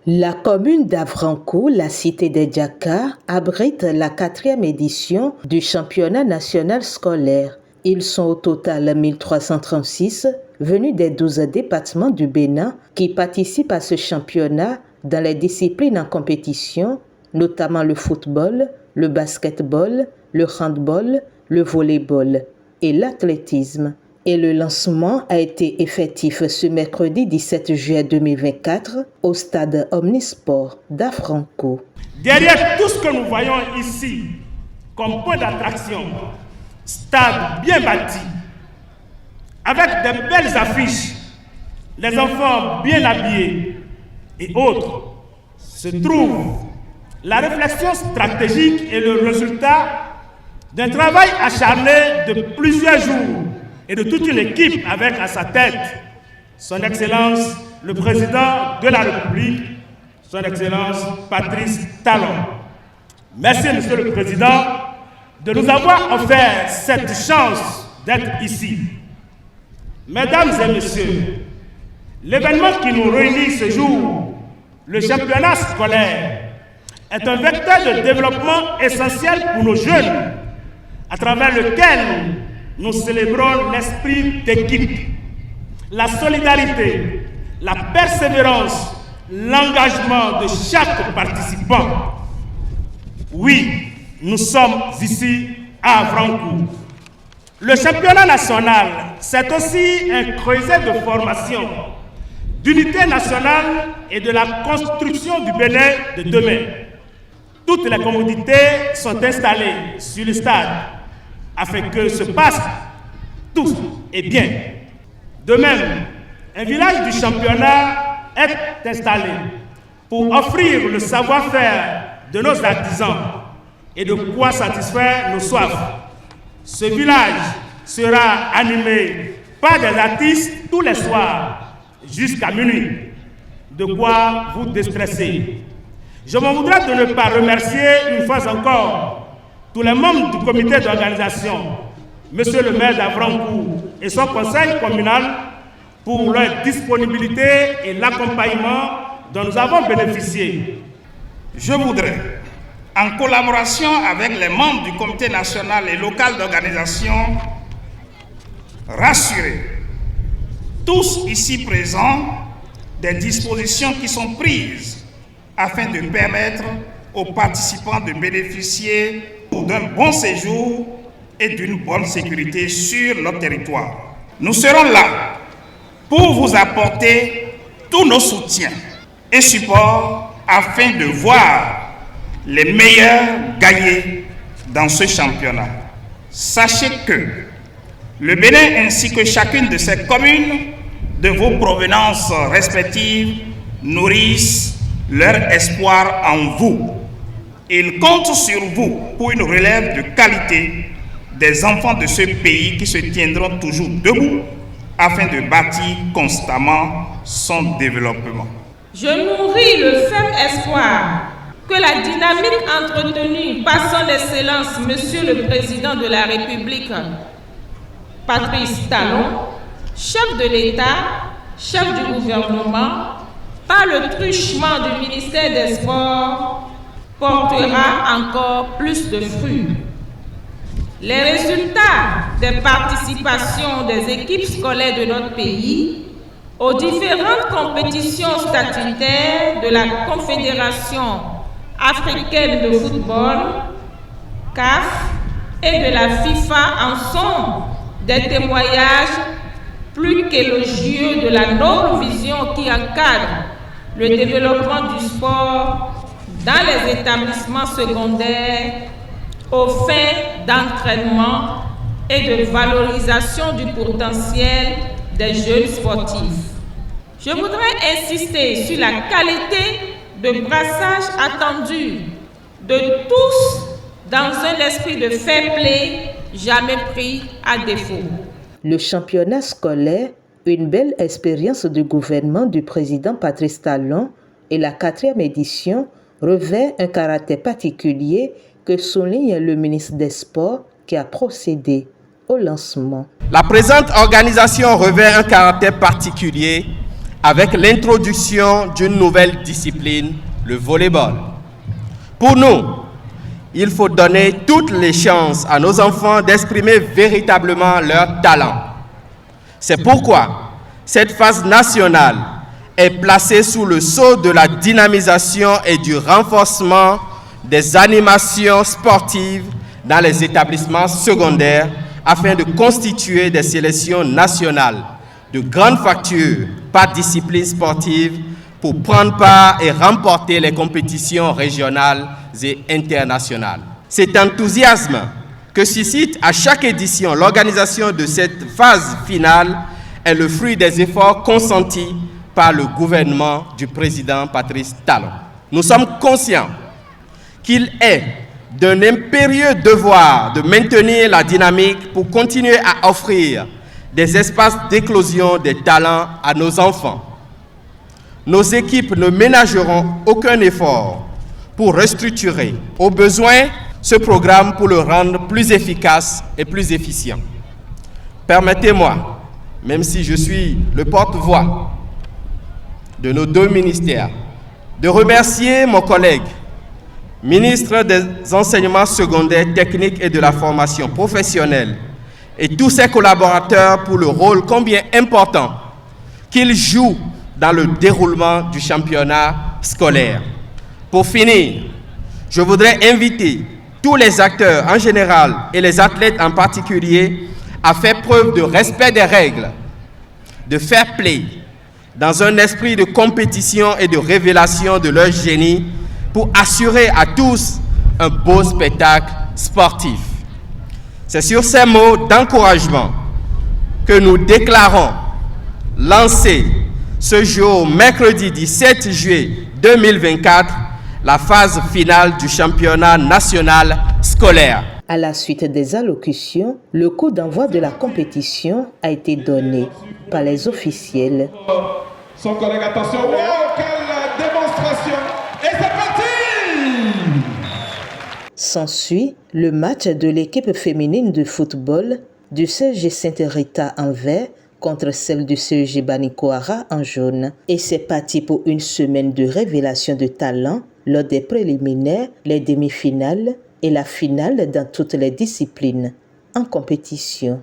La commune d'Avranco, la cité des Diaka, abrite la 4e édition du championnat national scolaire. Ils sont au total 1336, venus des 12 départements du Bénin qui participent à ce championnat dans les disciplines en compétition, notamment le football, le basketball, le handball, le volleyball et l'athlétisme. Et le lancement a été effectif ce mercredi 17 juillet 2024 au stade Omnisport d'Avranco. Derrière tout ce que nous voyons ici comme point d'attraction, stade bien bâti, avec de belles affiches, les enfants bien habillés et autres, se trouve la réflexion stratégique et le résultat d'un travail acharné de plusieurs jours et de toute une équipe avec à sa tête son Excellence le Président de la République, son Excellence Patrice Talon. Merci Monsieur le Président de nous avoir offert cette chance d'être ici. Mesdames et Messieurs, l'événement qui nous réunit ce jour, le championnat scolaire, est un vecteur de développement essentiel pour nos jeunes, à travers lequel nous célébrons l'esprit d'équipe, la solidarité, la persévérance, l'engagement de chaque participant. Oui, nous sommes ici à Avranco. Le championnat national, c'est aussi un creuset de formation, d'unité nationale et de la construction du Bénin de demain. Toutes les commodités sont installées sur le stade afin que se passe tout et bien. De même, un village du championnat est installé pour offrir le savoir-faire de nos artisans et de quoi satisfaire nos soifs. Ce village sera animé par des artistes tous les soirs jusqu'à minuit, de quoi vous déstresser. Je m'en voudrais de ne pas remercier une fois encore tous les membres du comité d'organisation, Monsieur le maire d'Avranco et son conseil communal pour leur disponibilité et l'accompagnement dont nous avons bénéficié. Je voudrais, en collaboration avec les membres du comité national et local d'organisation, rassurer tous ici présents des dispositions qui sont prises afin de permettre aux participants de bénéficier d'un bon séjour et d'une bonne sécurité sur notre territoire. Nous serons là pour vous apporter tous nos soutiens et supports afin de voir les meilleurs gagner dans ce championnat. Sachez que le Bénin ainsi que chacune de ses communes de vos provenances respectives nourrissent leur espoir en vous. Ils comptent sur vous pour une relève de qualité des enfants de ce pays qui se tiendront toujours debout afin de bâtir constamment son développement. Je nourris le ferme espoir que la dynamique entretenue par son Excellence Monsieur le Président de la République, Patrice Talon, chef de l'État, chef du gouvernement, par le truchement du ministère des Sports, portera encore plus de fruits. Les résultats des participations des équipes scolaires de notre pays aux différentes compétitions statutaires de la Confédération africaine de football, CAF, et de la FIFA en sont des témoignages plus qu'élogieux de la noble vision qui encadre le développement du sport dans les établissements secondaires aux fins d'entraînement et de valorisation du potentiel des jeunes sportifs. Je voudrais insister sur la qualité de brassage attendu de tous dans un esprit de fair play jamais pris à défaut. Le championnat scolaire, une belle expérience du gouvernement du président Patrice Talon et la 4e édition revêt un caractère particulier que souligne le ministre des Sports qui a procédé au lancement. La présente organisation revêt un caractère particulier avec l'introduction d'une nouvelle discipline, le volleyball. Pour nous, il faut donner toutes les chances à nos enfants d'exprimer véritablement leur talent. C'est pourquoi cette phase nationale est placée sous le sceau de la dynamisation et du renforcement des animations sportives dans les établissements secondaires afin de constituer des sélections nationales de grande facture par discipline sportive pour prendre part et remporter les compétitions régionales et internationales. Cet enthousiasme que suscite à chaque édition l'organisation de cette phase finale est le fruit des efforts consentis par le gouvernement du président Patrice Talon. Nous sommes conscients qu'il est d'un impérieux devoir de maintenir la dynamique pour continuer à offrir des espaces d'éclosion des talents à nos enfants. Nos équipes ne ménageront aucun effort pour restructurer au besoin ce programme pour le rendre plus efficace et plus efficient. Permettez-moi, même si je suis le porte-voix de nos deux ministères, de remercier mon collègue, ministre des Enseignements secondaires, techniques et de la formation professionnelle, et tous ses collaborateurs pour le rôle combien important qu'ils jouent dans le déroulement du championnat scolaire. Pour finir, je voudrais inviter tous les acteurs en général et les athlètes en particulier à faire preuve de respect des règles, de fair play, dans un esprit de compétition et de révélation de leur génie pour assurer à tous un beau spectacle sportif. C'est sur ces mots d'encouragement que nous déclarons lancer ce jour, mercredi 17 juillet 2024, la phase finale du championnat national scolaire. À la suite des allocutions, le coup d'envoi de la compétition a été donné par les officiels. Son collègue, attention, wow, quelle démonstration! Et c'est parti! S'ensuit le match de l'équipe féminine de football du CEG Sainte-Rita en vert contre celle du CEG Banikoara en jaune. Et c'est parti pour une semaine de révélation de talent lors des préliminaires, les demi-finales et la finale dans toutes les disciplines en compétition.